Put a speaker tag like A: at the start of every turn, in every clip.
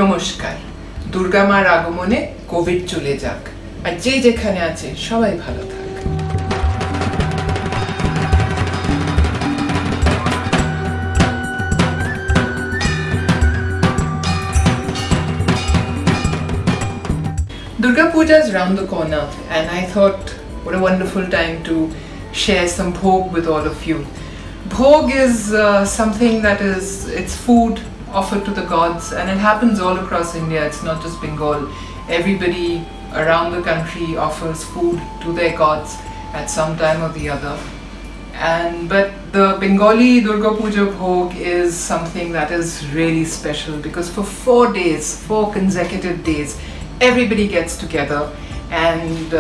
A: নমস্কার দুর্গা মার আগমনে কোভিড চলে যাক আর যে যেখানে আছে সবাই ভালো থাক Durga Puja is round the corner and I thought what a wonderful time to share some bhog with all of you. Bhog is something that it's food offered to the gods, and it happens all across India. It's not just Bengal. Everybody around the country offers food to their gods at some time or the other. But the Bengali Durga Puja Bhog is something that is really special because for 4 days, 4 consecutive days, everybody gets together and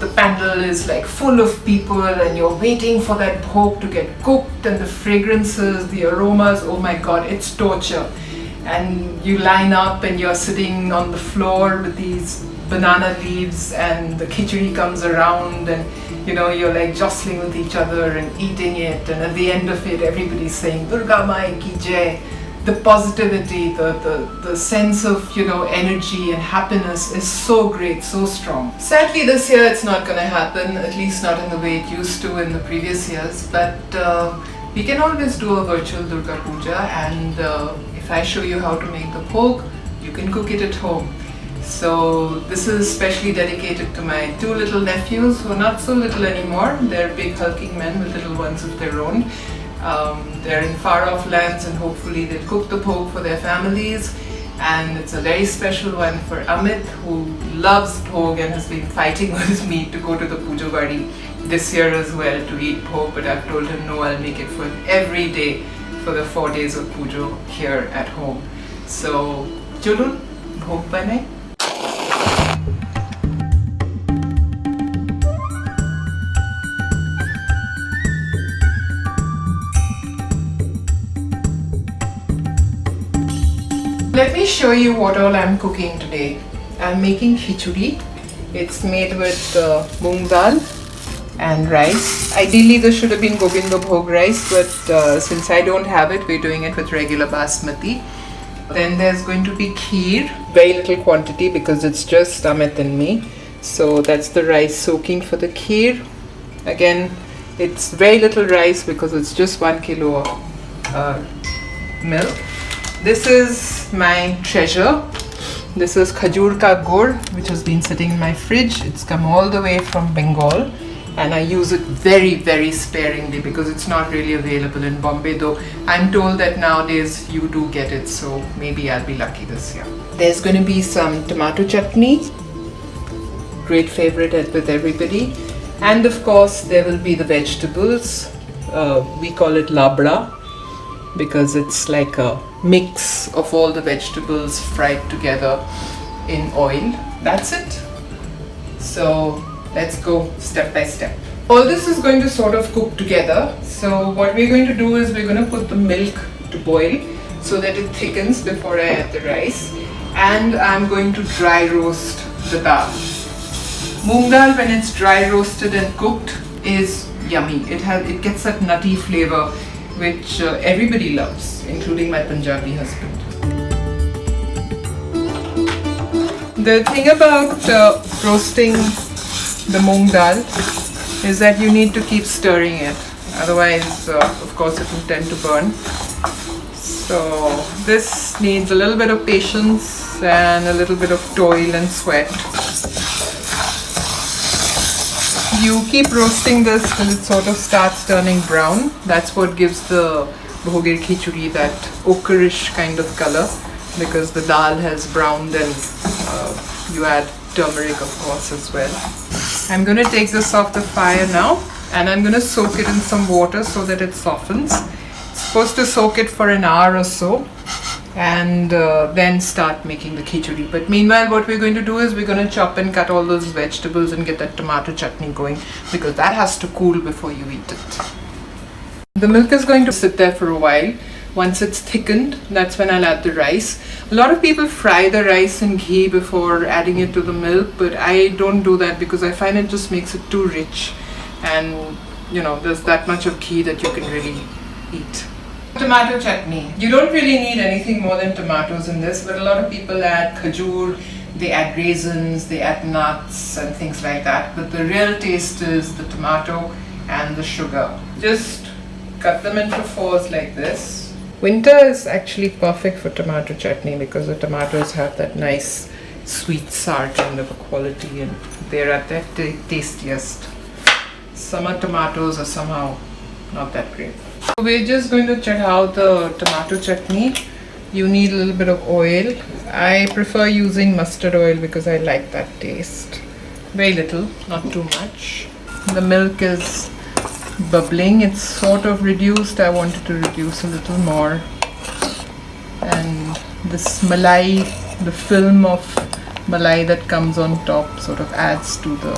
A: the pandal is like full of people and you're waiting for that bhog to get cooked and the fragrances, the aromas, oh my god, it's torture. And you line up and you're sitting on the floor with these banana leaves and the khichdi comes around and you're like jostling with each other and eating it, and at the end of it everybody's saying Durga Mai ki jai. The positivity, the sense of energy and happiness is so great, so strong. Sadly this year it's not going to happen, at least not in the way it used to in the previous years, but we can always do a virtual Durga Puja, and if I show you how to make the bhog, you can cook it at home. So this is specially dedicated to my 2 little nephews who are not so little anymore. They're big hulking men with little ones of their own. They're in far off lands and hopefully they'll cook the bhog for their families, and it's a very special one for Amit, who loves bhog and has been fighting with me to go to the puja bari this year as well to eat bhog, but I've told him no, I'll make it for him every day for the 4 days of puja here at home. So chulun bhog banai. Let me show you what all I'm cooking today. I'm making khichdi. It's made with moong dal and rice. Ideally this should have been Govinda Bhog rice, but since I don't have it, we're doing it with regular basmati. Then there's going to be kheer, very little quantity because it's just Amit and me. So that's the rice soaking for the kheer. Again, it's very little rice because it's just 1 kilo of milk. This is my treasure. This is khajur ka gur, which has been sitting in my fridge. It's come all the way from Bengal and I use it very, very sparingly because it's not really available in Bombay, though I'm told that nowadays you do get it, so maybe I'll be lucky this year. There's going to be some tomato chutney, great favorite with everybody, and of course there will be the vegetables. We call it Labra because it's like a mix of all the vegetables fried together in oil. That's it. So let's go step by step. All this is going to sort of cook together. So what we're going to do is we're going to put the milk to boil so that it thickens before I add the rice, and I'm going to dry roast the dal. Moong dal, when it's dry roasted and cooked, is yummy. It gets that nutty flavor which everybody loves, including my Punjabi husband. The thing about roasting the moong dal is that you need to keep stirring it, otherwise of course it will tend to burn. So this needs a little bit of patience and a little bit of toil and sweat. You keep roasting this till it sort of starts turning brown. That's what gives the Bhoger Khichuri that ochreish kind of color, because the dal has browned, and you add turmeric of course as well. I'm going to take this off the fire now and I'm going to soak it in some water so that it softens. It's supposed to soak it for an hour or so and then start making the khichdi. But meanwhile what we're going to do is we're going to chop and cut all those vegetables and get that tomato chutney going, because that has to cool before you eat it. The milk is going to sit there for a while. Once it's thickened, that's when I'll add the rice. A lot of people fry the rice in ghee before adding it to the milk, but I don't do that because I find it just makes it too rich, and there's that much of ghee that you can really eat. Tomato chutney. You don't really need anything more than tomatoes in this, but a lot of people add khajur, they add raisins, they add nuts and things like that. But the real taste is the tomato and the sugar. Just cut them into fours like this. Winter is actually perfect for tomato chutney because the tomatoes have that nice sweet sour kind of a quality and they're at their tastiest. Summer tomatoes are somehow not that great. So we're just going to check out the tomato chutney. You need a little bit of oil. I prefer using mustard oil because I like that taste. Very little, not too much. The milk is bubbling. It's sort of reduced. I wanted to reduce a little more. And this malai, the film of malai that comes on top sort of adds to the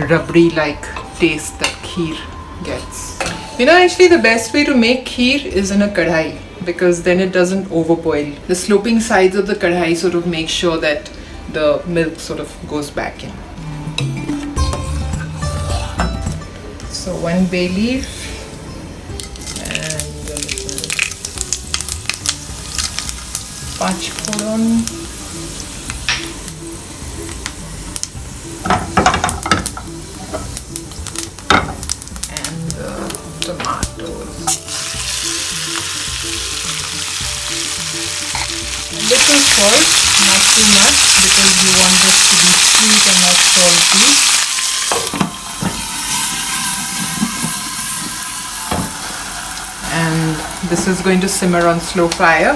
A: rabri like taste that kheer gets. You know, actually the best way to make kheer is in a kadhai because then it doesn't overboil. The sloping sides of the kadhai sort of make sure that the milk sort of goes back in. So 1 bay leaf and a little pachforon. Tomatoes. A little salt, not too much because we want this to be sweet and not salty. And this is going to simmer on slow fire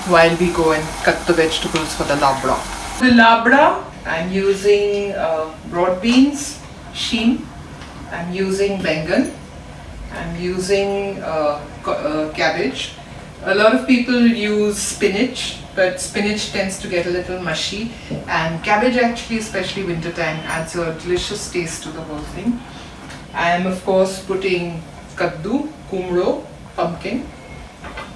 A: while we go and cut the vegetables for the labra. The labra, I'm using broad beans, sheen. I'm using bengan. I'm using cabbage. A lot of people use spinach, but spinach tends to get a little mushy. And cabbage actually, especially winter time, adds a delicious taste to the whole thing. I am of course putting kaddu, kumro, pumpkin,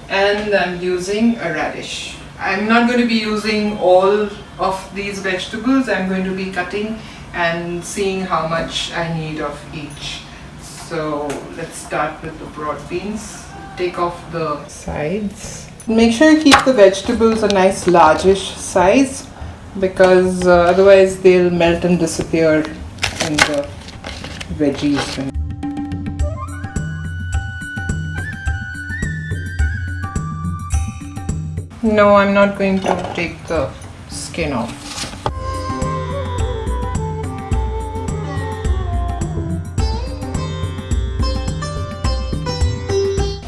A: and I'm using a radish. I'm not going to be using all of these vegetables. I'm going to be cutting and seeing how much I need of each. So let's start with the broad beans. Take off the sides. Make sure you keep the vegetables a nice largish size because otherwise they'll melt and disappear in the veggies. No, I'm not going to take the skin off.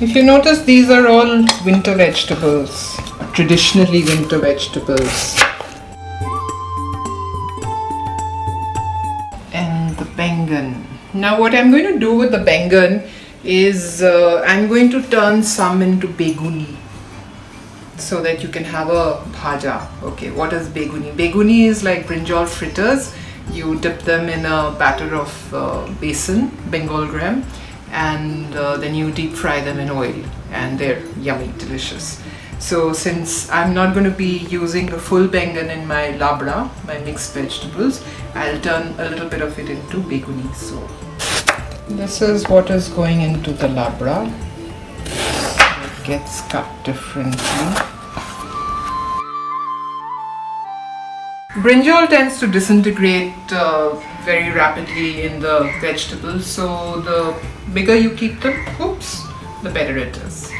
A: If you notice, these are all winter vegetables, traditionally winter vegetables. And the bengan. Now what I'm going to do with the bengan is I'm going to turn some into beguni so that you can have a bhaja. Okay, what is beguni? Beguni is like brinjal fritters. You dip them in a batter of besan, Bengal Garam, and then you deep fry them in oil and they're yummy, delicious. So since I'm not going to be using the full bengan in my labra, my mixed vegetables, I'll turn a little bit of it into beguni. So this is what is going into the labra. It gets cut differently. Brinjal tends to disintegrate very rapidly in the vegetables, so the bigger you keep them, the better it is.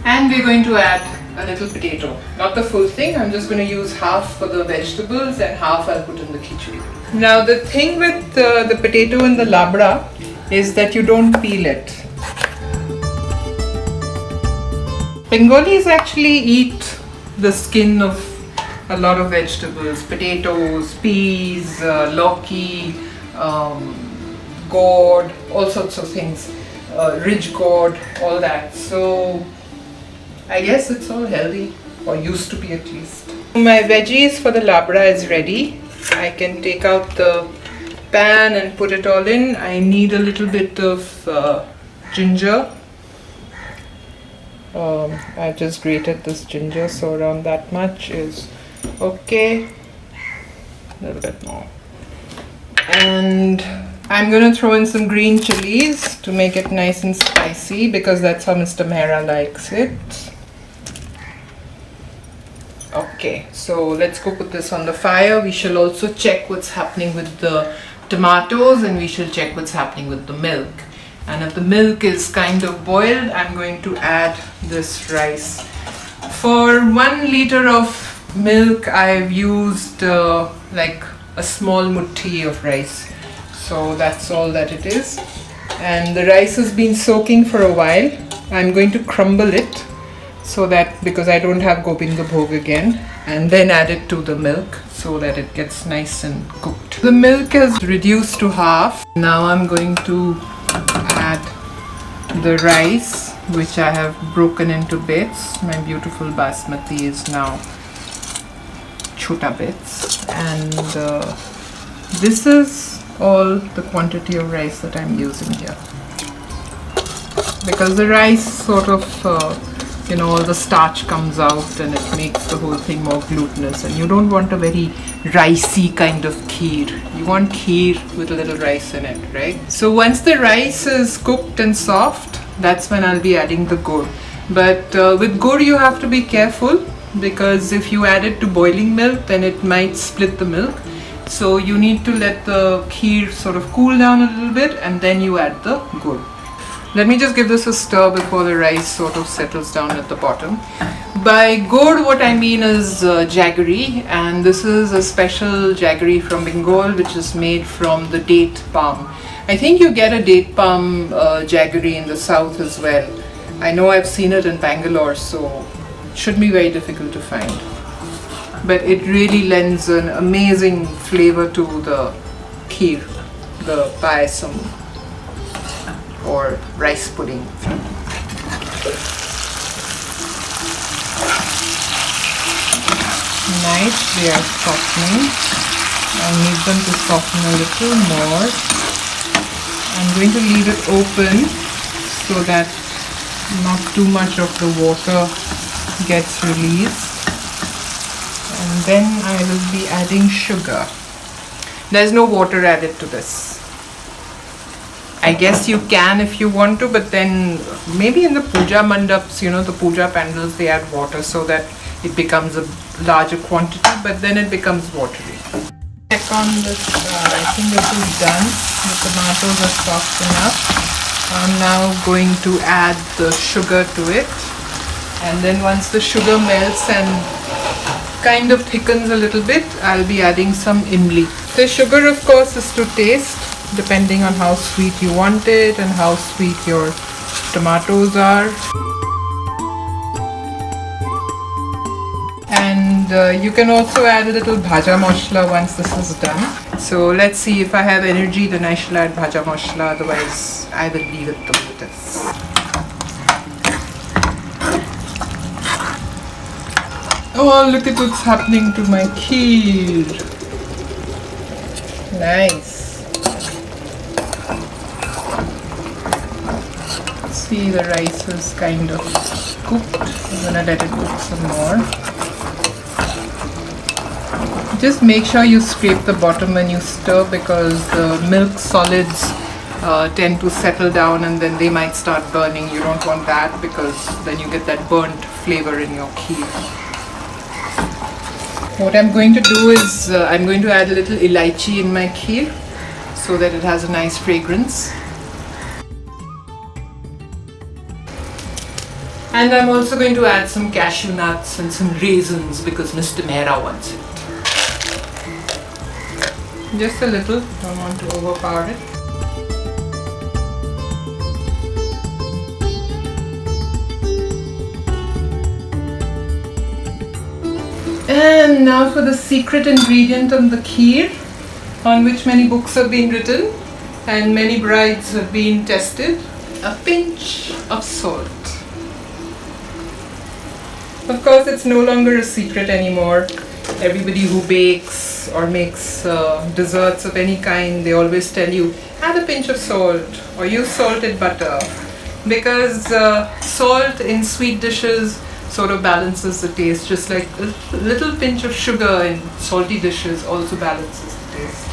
A: And we're going to add a little potato, not the full thing. I'm just going to use half for the vegetables and half I'll put in the khichdi. Now the thing with the potato and the labra is that you don't peel it. Bengalis actually eat the skin of a lot of vegetables, potatoes, peas, lauki, gourd, all sorts of things, ridge gourd, all that. So I guess it's all healthy, or used to be at least. My veggies for the labra is ready. I can take out the pan and put it all in. I need a little bit of ginger. I just grated this ginger, so around that much is okay. A little bit more. And I'm going to throw in some green chilies to make it nice and spicy because that's how Mr. Mehra likes it. Okay, so let's go put this on the fire. We shall also check what's happening with the tomatoes and we shall check what's happening with the milk. And if the milk is kind of boiled, I'm going to add this rice. For 1 liter of milk, I've used like a small muthi of rice. So that's all that it is. And the rice has been soaking for a while. I'm going to crumble it so that, because I don't have Gobinda Bhog again, and then add it to the milk so that it gets nice and cooked. The milk is reduced to half. Now I'm going to add the rice, which I have broken into bits. My beautiful basmati is now chota bits, and this is all the quantity of rice that I'm using here, because the rice sort of all the starch comes out and it makes the whole thing more glutinous, and you don't want a very ricey kind of kheer. You want kheer with a little rice in it, right? So once the rice is cooked and soft, that's when I'll be adding the gur. But with gur you have to be careful, because if you add it to boiling milk, then it might split the milk. So you need to let the kheer sort of cool down a little bit and then you add the gur. Let me just give this a stir before the rice sort of settles down at the bottom. By gur, what I mean is jaggery, and this is a special jaggery from Bengal which is made from the date palm. I think you get a date palm jaggery in the south as well. I know I've seen it in Bangalore, so it shouldn't be very difficult to find. But it really lends an amazing flavor to the kheer, the payasam or rice pudding. Nice, they are softening. I need them to soften a little more. I'm going to leave it open so that not too much of the water gets released. And then I will be adding sugar. There's no water added to this. I guess you can if you want to, but then maybe in the puja mandaps, the puja pandals, they add water so that it becomes a larger quantity, but then it becomes watery. Check on this, I think this is done. The tomatoes are soft enough. I'm now going to add the sugar to it. And then once the sugar melts and kind of thickens a little bit, I'll be adding some imli. The sugar, of course, is to taste, depending on how sweet you want it and how sweet your tomatoes are. And you can also add a little bhaja masala once this is done. So let's see, if I have energy, then I shall add bhaja masala, otherwise I will leave it the way it is. Oh, look at what's happening to my kheer. Nice. See, the rice is kind of cooked. I'm gonna let it cook some more. Just make sure you scrape the bottom when you stir, because the milk solids tend to settle down and then they might start burning. You don't want that, because then you get that burnt flavor in your kheer. What I'm going to do is I'm going to add a little elaichi in my kheer so that it has a nice fragrance. And I'm also going to add some cashew nuts and some raisins because Mr. Mehra wants it. Just a little, don't want to overpower it. And now for the secret ingredient of the kheer, on which many books have been written and many brides have been tested: a pinch of salt. Of course, it's no longer a secret anymore. Everybody who bakes or makes desserts of any kind, they always tell you, add a pinch of salt or use salted butter, because salt in sweet dishes sort of balances the taste, just like a little pinch of sugar in salty dishes also balances the taste.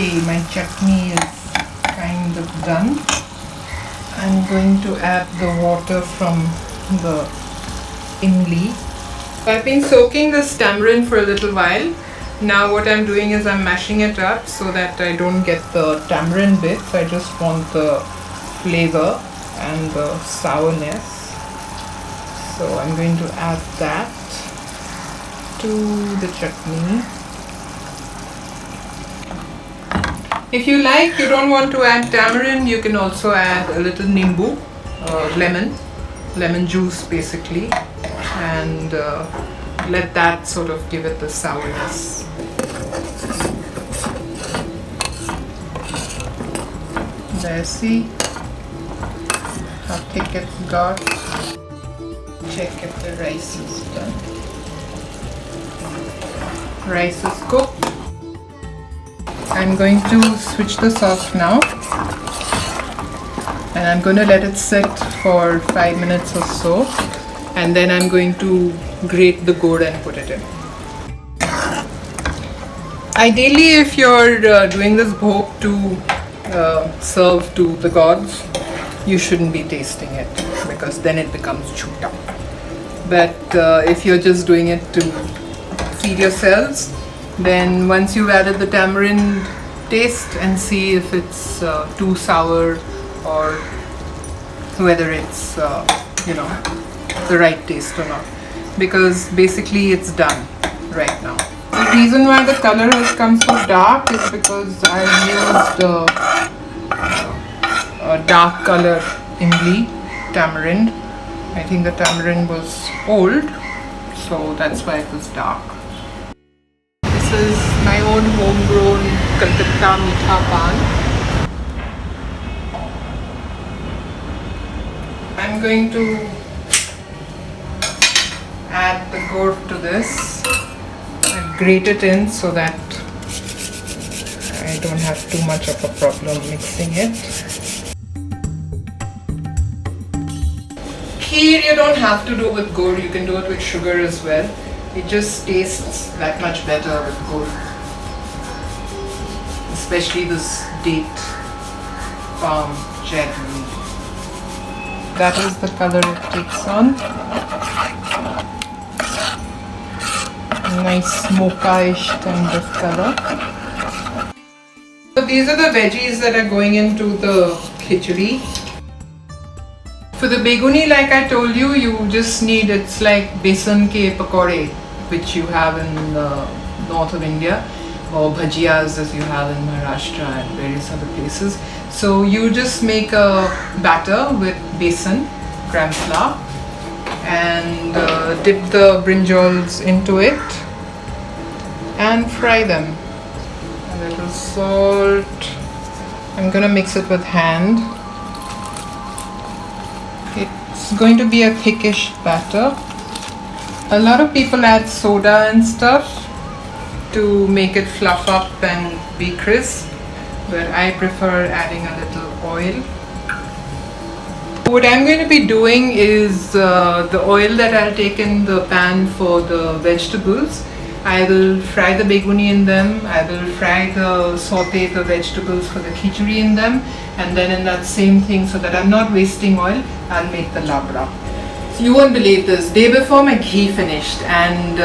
A: Okay, my chutney is kind of done. I'm going to add the water from the imli. I've been soaking this tamarind for a little while. Now what I'm doing is I'm mashing it up so that I don't get the tamarind bits. I just want the flavor and the sourness. So I'm going to add that to the chutney. If you like, you don't want to add tamarind, you can also add a little nimbu, lemon juice basically, and let that sort of give it the sourness. There, see how thick it's got. Check if the rice is done. Rice is cooked. I'm going to switch this off now, and I'm going to let it sit for 5 minutes or so, and then I'm going to grate the gourd and put it in. Ideally, if you're doing this bhog to serve to the gods, you shouldn't be tasting it, because then it becomes chuta. But if you're just doing it to feed yourselves, then once you've added the tamarind, taste and see if it's too sour or whether it's the right taste or not, because basically it's done right now. The reason why the color has come so dark is because I used a dark color imli tamarind. I think the tamarind was old, so that's why it was dark. This is my own homegrown Calcutta Meetha Pan. I'm going to add the gourd to this and grate it in so that I don't have too much of a problem mixing it. Kheer you don't have to do with gourd, you can do it with sugar as well. It just tastes that much better with gourd. Especially this date palm jaggery. That is the color it takes on. A nice mocha-ish kind of color. So these are the veggies that are going into the khichdi. For the beguni, like I told you, you just need, it's like besan ke pakode, which you have in the north of India, or bhajiyas as you have in Maharashtra and various other places. So you just make a batter with besan, gram flour, and dip the brinjals into it and fry them. A little salt. I'm gonna mix it with hand. It's going to be a thickish batter. A lot of people add soda and stuff to make it fluff up and be crisp, but I prefer adding a little oil. What I'm going to be doing is the oil that I'll take in the pan for the vegetables, I will fry the beguni in them, I will fry the saute the vegetables for the khichdi in them, and then in that same thing, so that I'm not wasting oil, I'll make the labra. So you won't believe this, day before my ghee finished, and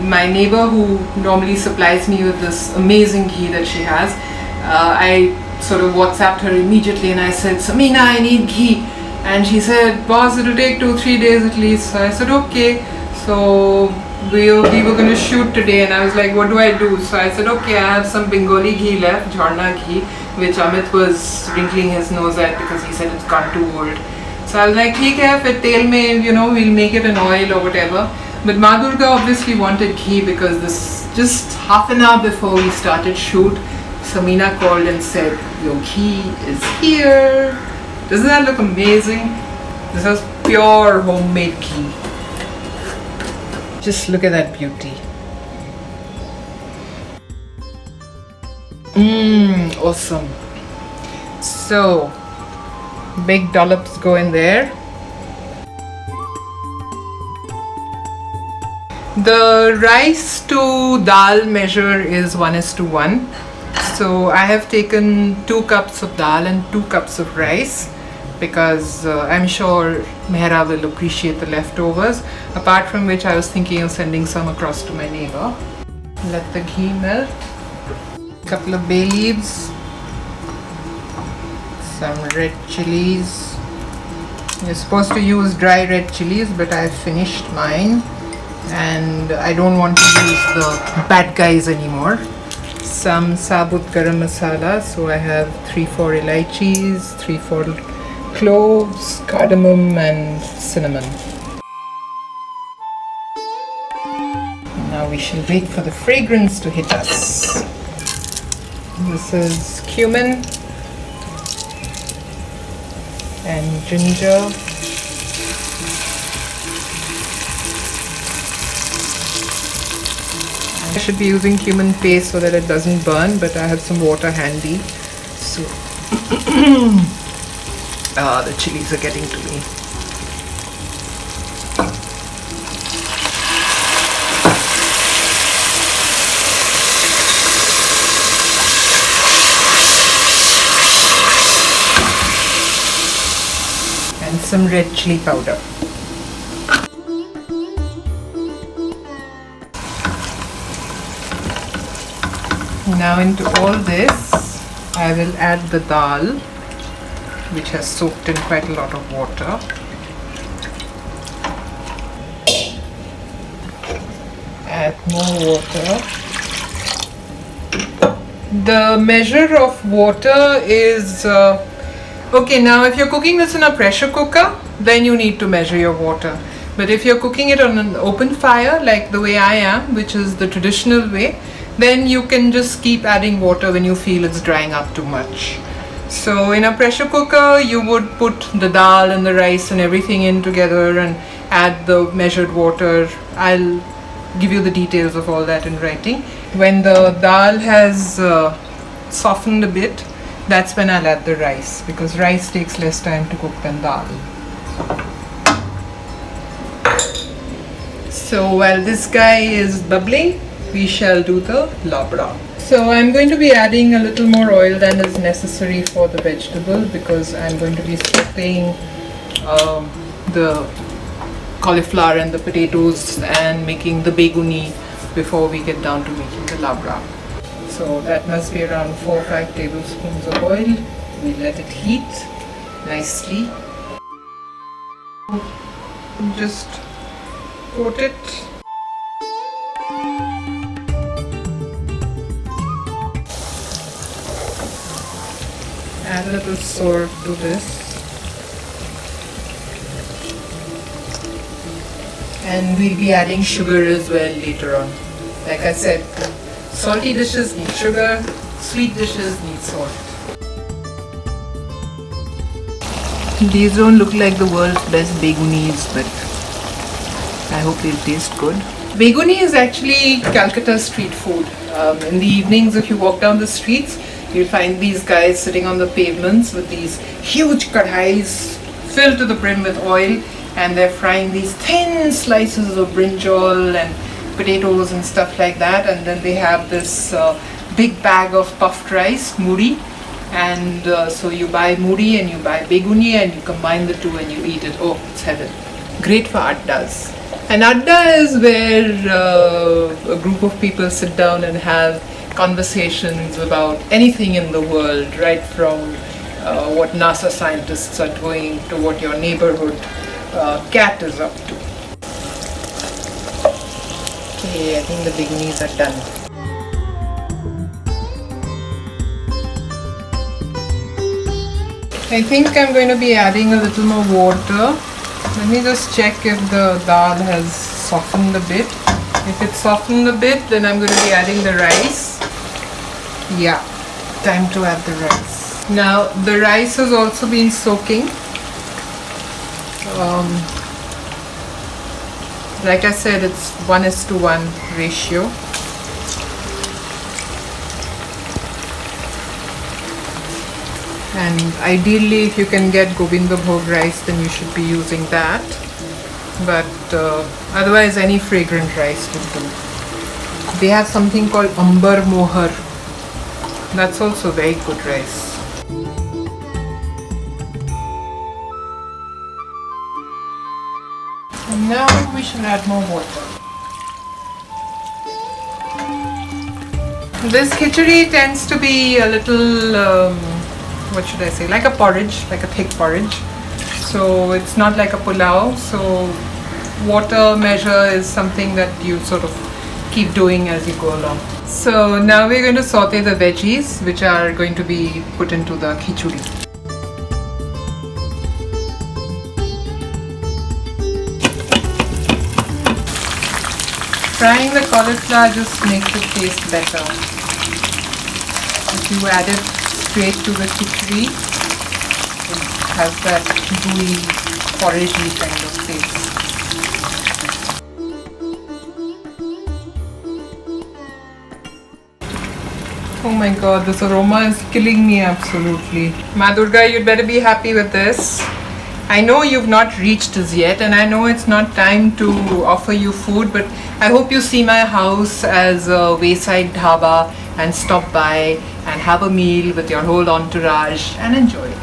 A: my neighbor who normally supplies me with this amazing ghee that she has, I sort of WhatsApped her immediately and I said, Samina, I need ghee. And she said, boss, it'll take 2-3 days at least. So I said, okay. So we were going to shoot today, and I was like, what do I do? So I said, okay, I have some Bengali ghee left, Jharna ghee, which Amit was wrinkling his nose at because he said it's gone too old. So I was like, theek hai, fir tel mein, we'll make it in oil or whatever. But Ma Durga obviously wanted ghee, because this just half an hour before we started shoot, Samina called and said, your ghee is here. Doesn't that look amazing? This is pure homemade ghee. Just look at that beauty. Awesome. So, big dollops go in there. The rice to dal measure is 1:1. So I have taken 2 cups of dal and 2 cups of rice because I'm sure Mehra will appreciate the leftovers, apart from which I was thinking of sending some across to my neighbor. Let the ghee melt. A couple of bay leaves, some red chilies. You're supposed to use dry red chilies, but I've finished mine and I don't want to use the bad guys anymore. Some sabut garam masala, so I have 3-4 elaichis, 3-4 cloves, cardamom and cinnamon. Now we shall wait for the fragrance to hit us. This is cumin and ginger. I should be using cumin paste so that it doesn't burn, but I have some water handy. So the chilies are getting to me. And some red chili powder. Now into all this, I will add the dal, which has soaked in quite a lot of water. Add more water. The measure of water is okay. Now if you're cooking this in a pressure cooker, then you need to measure your water. But if you're cooking it on an open fire like the way I am, which is the traditional way, then you can just keep adding water when you feel it's drying up too much. So in a pressure cooker, you would put the dal and the rice and everything in together and add the measured water. I'll give you the details of all that in writing. When the dal has softened a bit, that's when I'll add the rice, because rice takes less time to cook than dal. So while this guy is bubbling, we shall do the labra. So I'm going to be adding a little more oil than is necessary for the vegetable, because I'm going to be sauteing the cauliflower and the potatoes and making the beguni before we get down to making the labra. So that must be around 4 or 5 tablespoons of oil. We let it heat nicely. Just coat it. Add a little salt to this. And we'll be adding sugar as well later on. Like I said, salty dishes need sugar, sweet dishes need salt. These don't look like the world's best begunis, but I hope they'll taste good. Beguni is actually Calcutta street food. In the evenings, if you walk down the streets, you'll find these guys sitting on the pavements with these huge kadhais filled to the brim with oil, and they're frying these thin slices of brinjal and potatoes and stuff like that, and then they have this big bag of puffed rice, muri, and so you buy muri and you buy beguni and you combine the two and you eat it. Oh, it's heaven. Great for addas. An adda is where a group of people sit down and have conversations about anything in the world, right from what NASA scientists are doing to what your neighborhood cat is up to. Okay, I think the begunis are done. I think I'm going to be adding a little more water. Let me just check if the dal has softened a bit. If it's softened a bit, then I'm going to be adding the rice. Yeah, time to add the rice. Now the rice has also been soaking. Like I said, it's 1:1 ratio. And ideally, if you can get Govinda Bhog rice, then you should be using that. But otherwise, any fragrant rice will do. They have something called ambar mohar, That's also very good rice. And now we should add more water. This khichdi tends to be a little, what should I say, like a porridge, like a thick porridge. So it's not like a pulao. So water measure is something that you sort of keep doing as you go along. So now we're going to saute the veggies, which are going to be put into the khichdi. Frying the cauliflower just makes it taste better. If you add it straight to the khichdi, it has that gooey, porridgey kind of taste. Oh my god, this aroma is killing me absolutely. Ma Durga, you'd better be happy with this. I know you've not reached us yet, and I know it's not time to offer you food, but I hope you see my house as a wayside dhaba and stop by and have a meal with your whole entourage and enjoy it.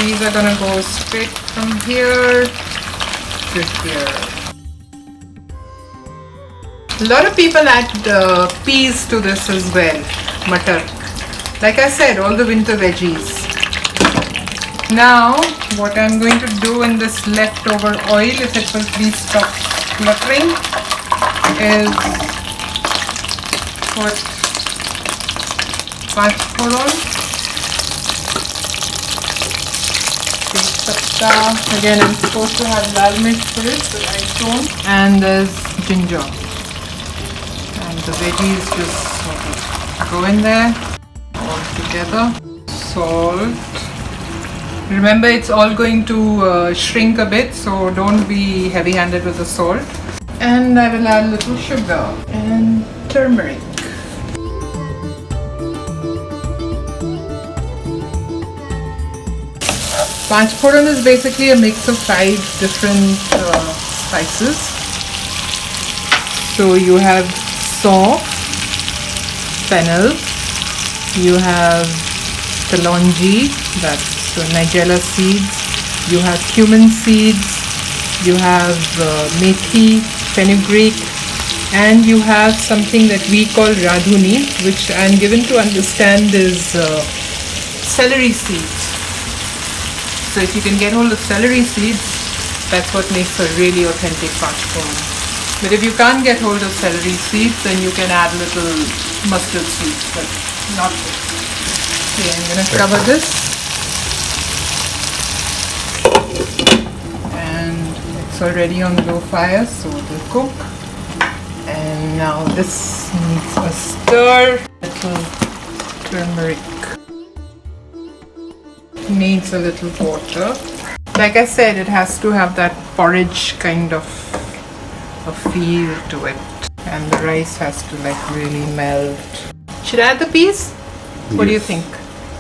A: These are gonna go straight from here to here. A lot of people add peas to this as well, matar. Like I said, all the winter veggies. Now, what I'm going to do in this leftover oil, if it will please stop fluttering, is put Panchforon, Tejpatta. Again, I'm supposed to have lal mirch for it, but I don't. And there's ginger. And the veggies just sort of go in there all together. Salt. Remember, it's all going to shrink a bit, so don't be heavy-handed with the salt. And I will add a little sugar and turmeric. Panchforan is basically a mix of 5 different spices. So you have saunf, fennel, you have kalonji, that's nigella seeds, you have cumin seeds, you have methi, fenugreek, and you have something that we call radhuni, which I am given to understand is celery seeds. So if you can get hold of celery seeds, that's what makes a really authentic panchforan. But if you can't get hold of celery seeds, then you can add little mustard seeds, but not this. Okay, I'm going to cover this. And it's already on low fire, so it will cook. And now this needs a stir. Little turmeric. Needs a little water. Like I said, it has to have that porridge kind of a feel to it, and the rice has to like really melt. Should I add the peas? What do you think?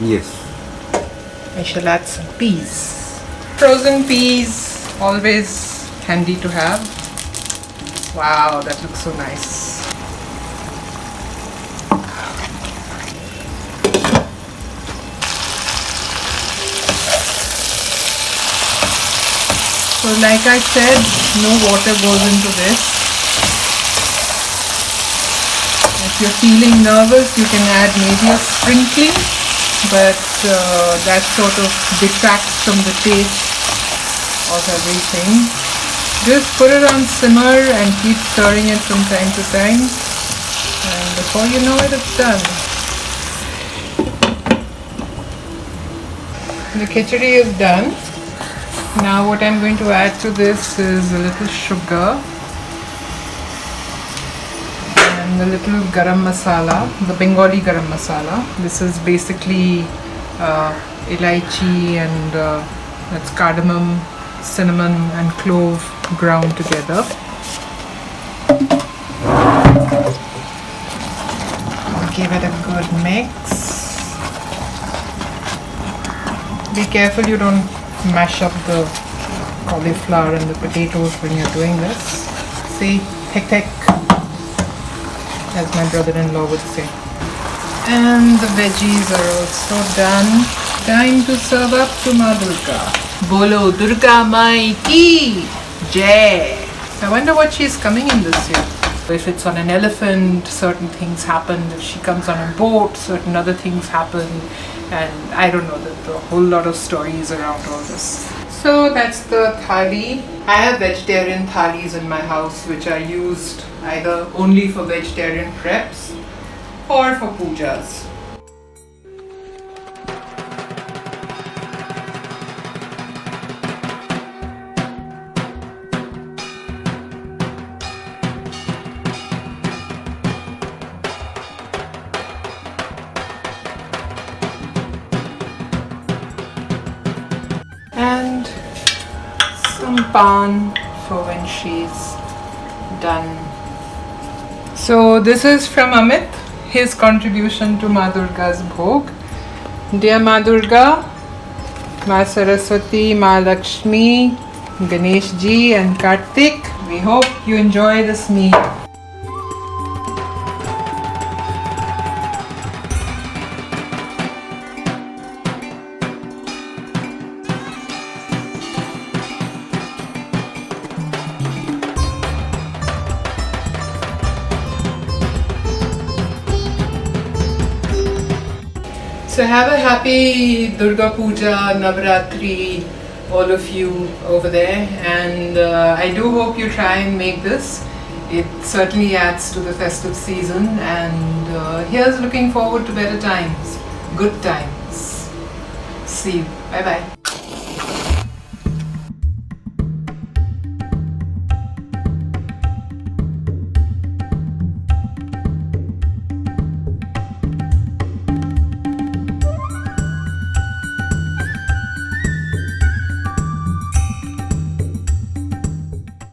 B: Yes.
A: I shall add some peas. Frozen peas, always handy to have. Wow, that looks so nice. So like I said, no water goes into this. If you're feeling nervous, you can add maybe a sprinkling, but that sort of detracts from the taste of everything. Just put it on simmer and keep stirring it from time to time, and before you know it, it's done. The khichdi is done. Now what I'm going to add to this is a little sugar and a little garam masala, the Bengali Garam masala. This is basically elaichi and that's cardamom, cinnamon and clove ground together. Give it a good mix. Be careful you don't mash up the cauliflower and the potatoes when you're doing this. See, thick, as my brother-in-law would say. And the veggies are also done. Time to serve up to Ma Durga. Bolo Durga Mai Ki Jai. I wonder what she's coming in this year. If it's on an elephant, certain things happen. If she comes on a boat, certain other things happen. And I don't know, there's a whole lot of stories around all this. So that's the thali. I have vegetarian thalis in my house which are used either only for vegetarian preps or for pujas. And some pan for when she's done. So this is from Amit, his contribution to Ma Durga's Bhog. Dear Ma Durga, Ma Saraswati, Ma Lakshmi, Ganesh Ji and Kartik, we hope you enjoy this meal. So have a happy Durga Puja, Navratri, all of you over there, and I do hope you try and make this. It certainly adds to the festive season, and here's looking forward to better times, good times. See you. Bye bye.